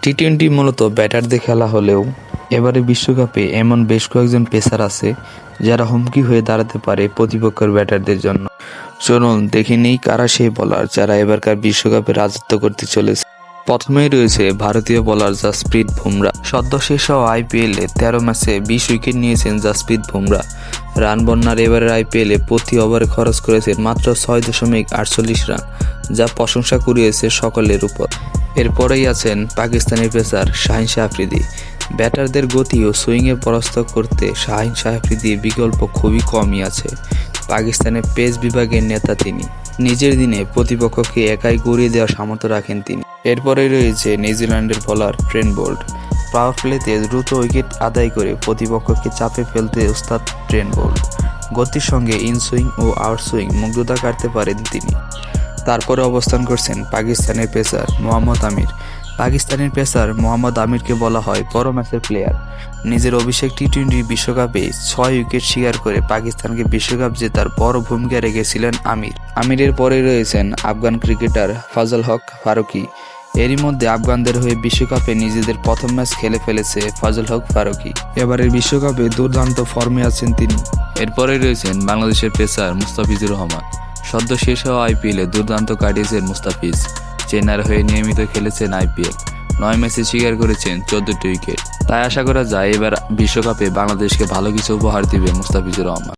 T twenty মূলত ব্যাটারদের খেলা হলেও এবারে বিশ্বকাপে এমন বেশ কয়েকজন পেসার আছে যারা হুমকি হয়ে দাঁড়াতে পারে প্রতিপক্ষের ব্যাটারদের জন্য। চলুন দেখে নেই কারা সেই বোলার যারা এবারকার বিশ্বকাপে রাজত্ব করতে চলেছে। প্রথমেই রয়েছে ভারতীয় বোলার জাসপ্রীত বুমরা। সদ্য শেষ হওয়া আইপিএলে 13 ম্যাচে 20 উইকেট নিয়েছেন জাসপ্রীত বুমরা। রান বন্যার এবারের আইপিএলে প্রতি ওভারে খরচ করেছেন মাত্র 6.48 রান, যা প্রশংসা কুড়িয়েছে সকলের উপর। এরপরেই আছেন পাকিস্তানের পেসার শাহিন শাহ আফ্রিদি। ব্যাটারদের গতি ও সুইংয়ে পরাস্ত করতে শাহিন শাহ আফ্রিদির বিকল্প খুবই কমই আছে। পাকিস্তানের পেস বিভাগের নেতা তিনি। নিজের দিনে প্রতিপক্ষকে একাই গড়িয়ে দেওয়ার সামর্থ্য রাখেন তিনি। এরপরেই রয়েছে নিউজিল্যান্ডের বোলার ট্রেন্ট বোল্ট। পাওয়ার প্লেতে দ্রুত উইকেট আদায় করে প্রতিপক্ষকে চাপে ফেলতে ওস্তাদ ট্রেন্ট বোল্ট। গতির সঙ্গে ইনসুইং ও আউটসুইং মুগ্ধতা কাটতে পারেন তিনি। তারপরে অবস্থান করছেন পাকিস্তানের পেসার মোহাম্মদ আমির। পাকিস্তানের পেসার মোহাম্মদ আমিরকে বলা হয় বড় ম্যাচের প্লেয়ার। নিজের অভিষেক টি-টোয়েন্টি বিশ্বকাপে 6 উইকেট শিকার করে পাকিস্তানকে বিশ্বকাপ জেতার বড় ভূমিকা রেখেছিলেন আমির। আমিরের পরে রয়েছেন আফগান ক্রিকেটার ফাজল হক ফারুকি। এরই মধ্যে আফগানদের হয়ে বিশ্বকাপে নিজেদের প্রথম ম্যাচ খেলে ফেলেছে ফাজল হক ফারুকি। এবারের বিশ্বকাপে দুর্দান্ত ফর্মে আছেন তিনি। এরপরে রয়েছেন বাংলাদেশের পেসার মুস্তাফিজুর রহমান। সদ্য শেষ হওয়া আইপিএলে দুর্দান্ত কাটিয়েছেন মুস্তাফিজ। চেন্নাইয়ের হয়ে নিয়মিত খেলেছেন আইপিএল। 9 ম্যাচে শিকার করেছেন 14টি উইকেট। তাই আশা করা যায় এবার বিশ্বকাপে বাংলাদেশকে ভালো কিছু উপহার দিবে মুস্তাফিজুর রহমান।